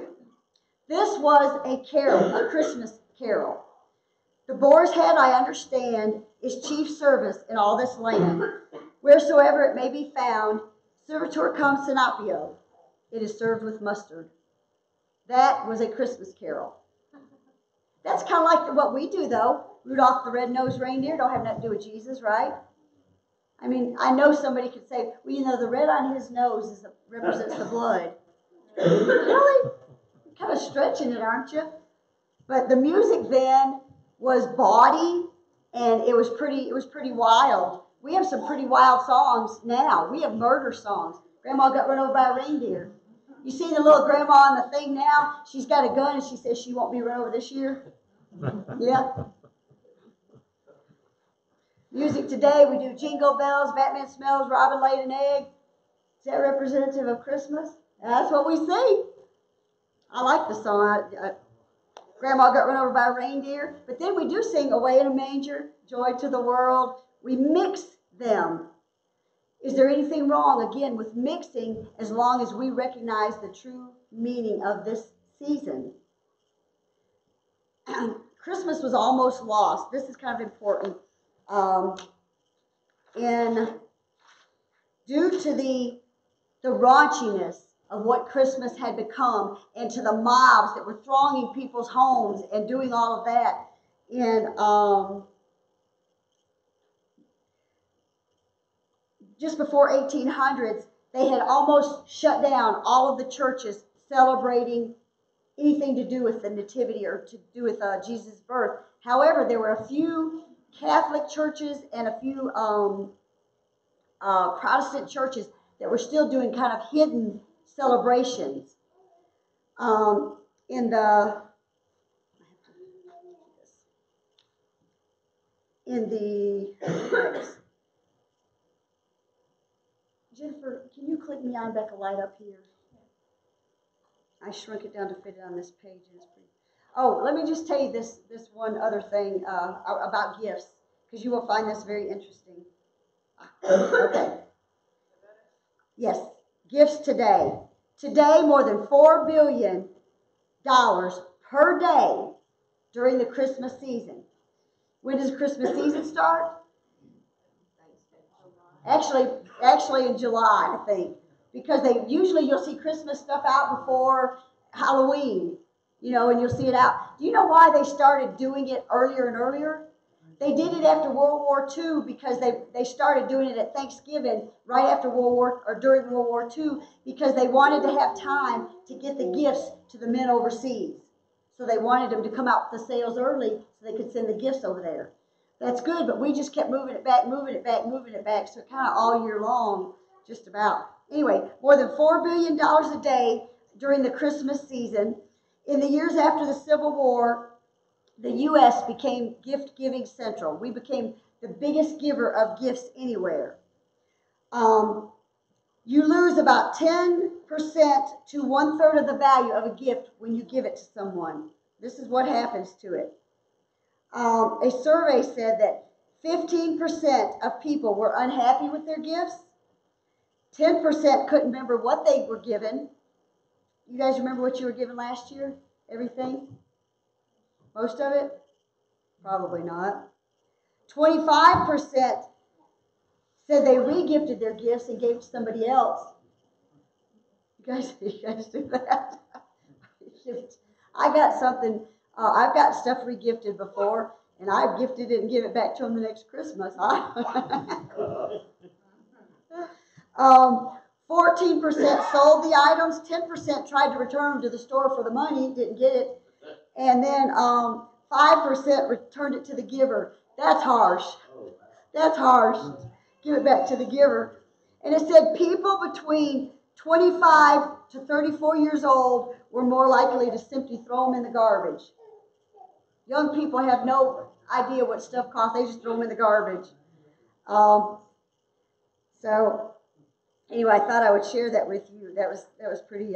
This was a carol, a Christmas carol. The boar's head, I understand, is chief service in all this land. Wheresoever it may be found, servitor cum sinapio. It is served with mustard. That was a Christmas carol. That's kind of like what we do, though. Rudolph the Red-Nosed Reindeer don't have nothing to do with Jesus, right? I mean, I know somebody could say, well, you know, the red on his nose represents the blood. Really? You're kind of stretching it, aren't you? But the music then was bawdy, and it was pretty wild. We have some pretty wild songs now. We have murder songs. Grandma got run over by a reindeer. You see the little grandma on the thing now? She's got a gun, and she says she won't be run over this year. Yeah. Music today, we do Jingle Bells, Batman Smells, Robin Laid an Egg. Is that representative of Christmas? That's what we sing. I like the song. Grandma got run over by a reindeer. But then we do sing Away in a Manger, Joy to the World. We mix them. Is there anything wrong, again, with mixing as long as we recognize the true meaning of this season? Christmas was almost lost. This is kind of important. Due to the raunchiness of what Christmas had become, and to the mobs that were thronging people's homes and doing all of that, in just before 1800s, they had almost shut down all of the churches celebrating anything to do with the nativity or to do with Jesus' birth. However, there were a few Catholic churches and a few Protestant churches that were still doing kind of hidden celebrations. Jennifer, can you click me on back a light up here? I shrunk it down to fit it on this page. And it's pretty. Oh, let me just tell you this one other thing about gifts, because you will find this very interesting. Okay. Yes, gifts today. Today, more than $4 billion per day during the Christmas season. When does Christmas season start? Actually in July, I think. Because you'll see Christmas stuff out before Halloween, and you'll see it out. Do you know why they started doing it earlier and earlier? They did it after World War II because they started doing it at Thanksgiving right after during World War II, because they wanted to have time to get the gifts to the men overseas. So they wanted them to come out with the sales early so they could send the gifts over there. That's good, but we just kept moving it back, so kind of all year long, just about. Anyway, more than $4 billion a day during the Christmas season. In the years after the Civil War, the U.S. became gift-giving central. We became the biggest giver of gifts anywhere. You lose about 10% to 1/3 of the value of a gift when you give it to someone. This is what happens to it. A survey said that 15% of people were unhappy with their gifts. 10% couldn't remember what they were given. You guys remember what you were given last year? Everything? Most of it? Probably not. 25% said they re-gifted their gifts and gave it to somebody else. You guys do that? I got something, I've got stuff re-gifted before, and I've gifted it and give it back to them the next Christmas. 14% sold the items, 10% tried to return them to the store for the money, didn't get it, and then 5% returned it to the giver. That's harsh. That's harsh. Give it back to the giver. And it said people between 25 to 34 years old were more likely to simply throw them in the garbage. Young people have no idea what stuff costs. They just throw them in the garbage. So anyway, I thought I would share that with you. That was pretty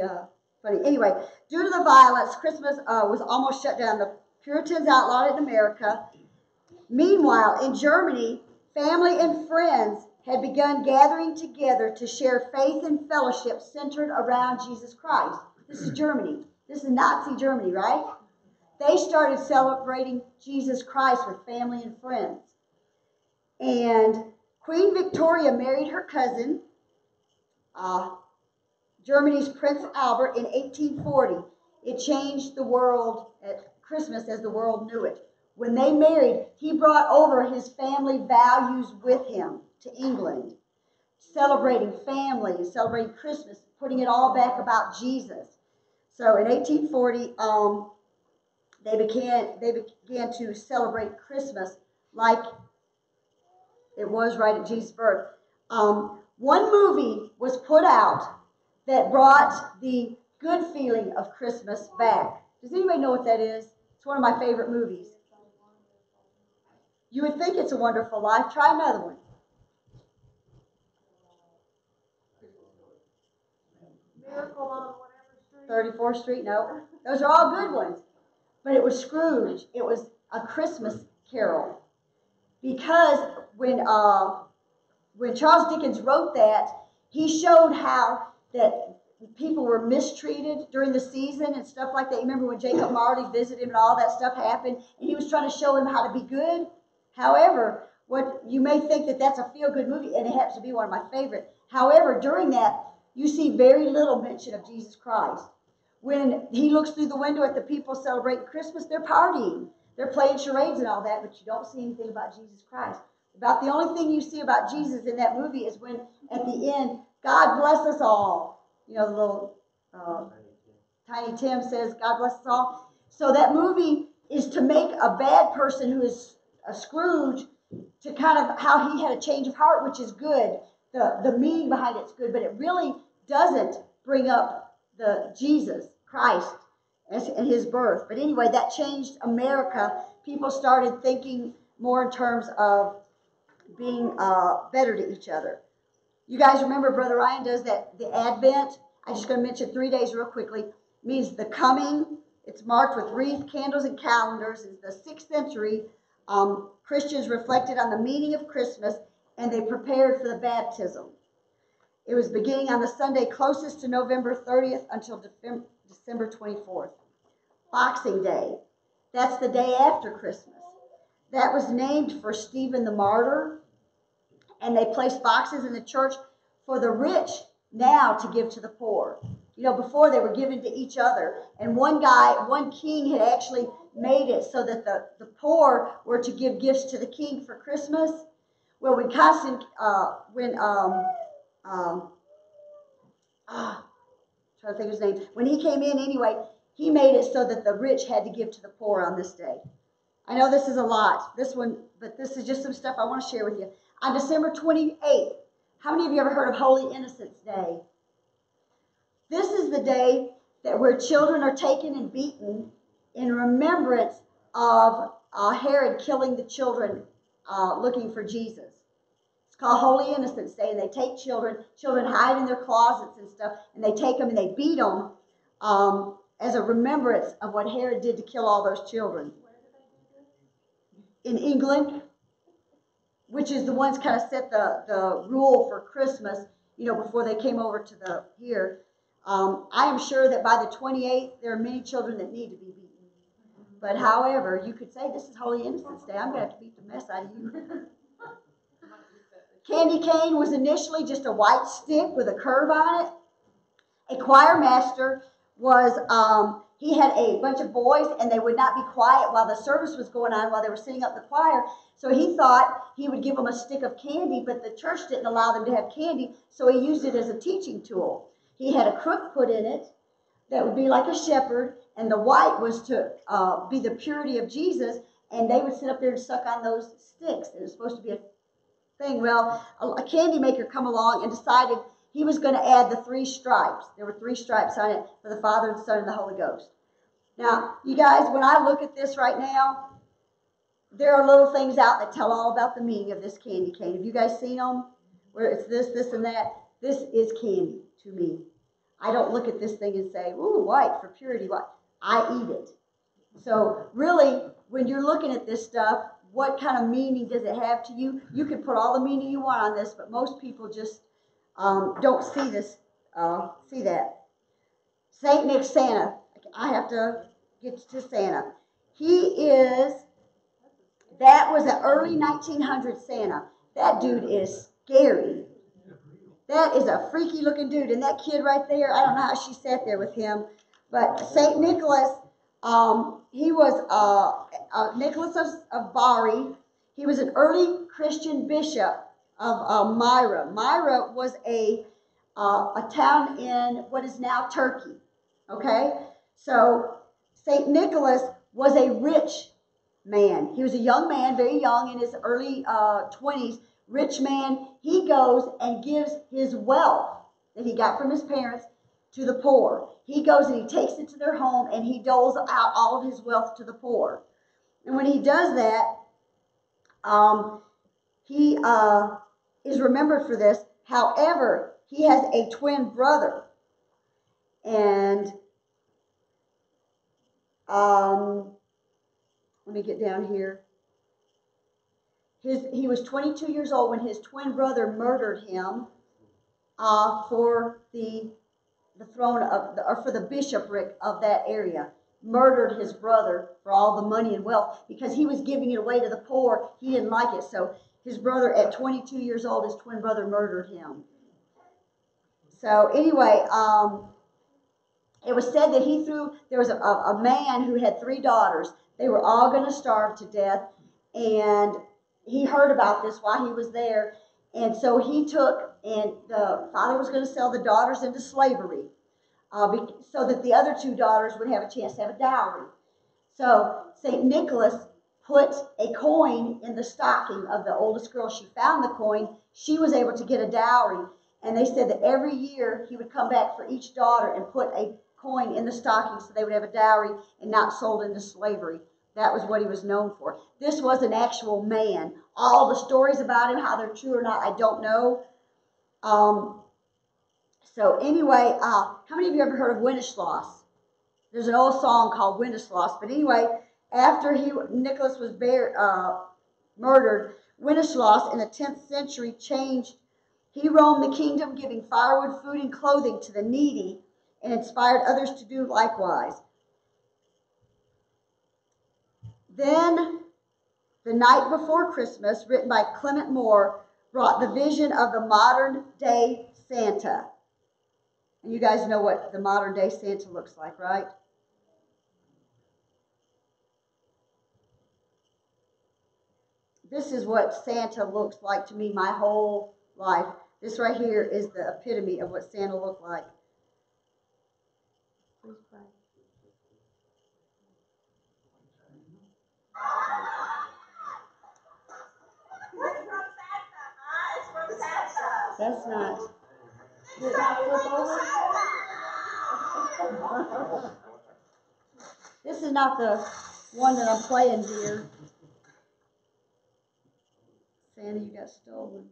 funny. Anyway, due to the violence, Christmas was almost shut down. The Puritans outlawed it in America. Meanwhile, in Germany, family and friends had begun gathering together to share faith and fellowship centered around Jesus Christ. This is Germany. This is Nazi Germany, right? They started celebrating Jesus Christ with family and friends. And Queen Victoria married her cousin, Germany's Prince Albert, in 1840. It changed the world at Christmas as the world knew it. When they married, he brought over his family values with him to England, celebrating family, celebrating Christmas, putting it all back about Jesus. So in 1840, they began to celebrate Christmas like it was right at Jesus' birth. One movie was put out that brought the good feeling of Christmas back. Does anybody know what that is? It's one of my favorite movies. You would think It's a Wonderful Life. Try another one. Miracle on whatever street. 34th Street? No. Those are all good ones. But it was Scrooge. It was A Christmas Carol. Because when Charles Dickens wrote that, he showed how that people were mistreated during the season and stuff like that. You remember when Jacob Marley visited him and all that stuff happened, and he was trying to show him how to be good? However, what you may think that that's a feel-good movie, and it happens to be one of my favorite. However, during that, you see very little mention of Jesus Christ. When he looks through the window at the people celebrating Christmas, they're partying. They're playing charades and all that, but you don't see anything about Jesus Christ. About the only thing you see about Jesus in that movie is when, at the end, God bless us all. You know, the little Tiny Tim says, God bless us all. So that movie is to make a bad person who is a Scrooge, to kind of how he had a change of heart, which is good. The meaning behind it's good, but it really doesn't bring up the Jesus Christ and his birth. But anyway, that changed America. People started thinking more in terms of being better to each other. You guys remember Brother Ryan does that, the Advent. I'm just going to mention 3 days real quickly. It means the coming. It's marked with wreath, candles, and calendars. In the 6th century, Christians reflected on the meaning of Christmas, and they prepared for the baptism. It was beginning on the Sunday closest to November 30th until December 24th. Boxing Day. That's the day after Christmas. That was named for Stephen the Martyr, and they placed boxes in the church for the rich now to give to the poor. You know, before they were given to each other. And one king had actually made it so that the poor were to give gifts to the king for Christmas. Well, when trying to think of his name, when he came in anyway, he made it so that the rich had to give to the poor on this day. I know this is a lot, but this is just some stuff I want to share with you. On December 28th, how many of you ever heard of Holy Innocents' Day? This is the day that where children are taken and beaten in remembrance of Herod killing the children looking for Jesus. It's called Holy Innocents Day, and they take children hide in their closets and stuff, and they take them and they beat them as a remembrance of what Herod did to kill all those children. In England, which is the ones kind of set the rule for Christmas, before they came over to here. I am sure that by the 28th, there are many children that need to be beaten. But however, you could say, this is Holy Innocents Day. I'm going to have to beat the mess out of you. Candy cane was initially just a white stick with a curve on it. A choir master was, he had a bunch of boys, and they would not be quiet while the service was going on, while they were sitting up the choir. So he thought he would give them a stick of candy, but the church didn't allow them to have candy, so he used it as a teaching tool. He had a crook put in it that would be like a shepherd, and the white was to be the purity of Jesus, and they would sit up there and suck on those sticks. It was supposed to be a thing. Well, a candy maker come along and decided he was going to add the 3 stripes. There were 3 stripes on it for the Father, the Son, and the Holy Ghost. Now, you guys, when I look at this right now, there are little things out that tell all about the meaning of this candy cane. Have you guys seen them? Where it's this, this, and that. This is candy to me. I don't look at this thing and say, ooh, white for purity. White. I eat it. So really, when you're looking at this stuff, what kind of meaning does it have to you? You can put all the meaning you want on this, but most people just don't see this, see that. Saint Nick Santa. I have to get to Santa. That was an early 1900 Santa. That dude is scary. That is a freaky looking dude. And that kid right there, I don't know how she sat there with him. But St. Nicholas, he was Nicholas of Bari. He was an early Christian bishop of Myra. Myra was a town in what is now Turkey. Okay? So St. Nicholas was a rich man. He was a young man, very young, in his early 20s, rich man. He goes and gives his wealth that he got from his parents to the poor. He goes and he takes it to their home and he doles out all of his wealth to the poor. And when he does that, he is remembered for this. However, he has a twin brother. And let me get down here. He was 22 years old when his twin brother murdered him for the throne of or for the bishopric of that area. Murdered his brother for all the money and wealth because he was giving it away to the poor. He didn't like it, so his brother, at 22 years old, his twin brother murdered him. So anyway, it was said that there was a man who had 3 daughters. They were all going to starve to death, and he heard about this while he was there, and so he took, and the father was going to sell the daughters into slavery so that the other 2 daughters would have a chance to have a dowry. So St. Nicholas put a coin in the stocking of the oldest girl. She found the coin. She was able to get a dowry, and they said that every year he would come back for each daughter and put a coin in the stocking so they would have a dowry and not sold into slavery. That was what he was known for. This was an actual man. All the stories about him, how they're true or not, I don't know. So anyway, how many of you ever heard of Wenceslaus? There's an old song called Wenceslaus. But anyway, after Nicholas was murdered, Wenceslaus in the 10th century changed. He roamed the kingdom, giving firewood, food, and clothing to the needy, and inspired others to do likewise. Then, The Night Before Christmas, written by Clement Moore, brought the vision of the modern day Santa. And you guys know what the modern day Santa looks like, right? This is what Santa looks like to me my whole life. This right here is the epitome of what Santa looked like. Please pray. That's not. Flip over. This is not the one that I'm playing here. Santa, you got stolen.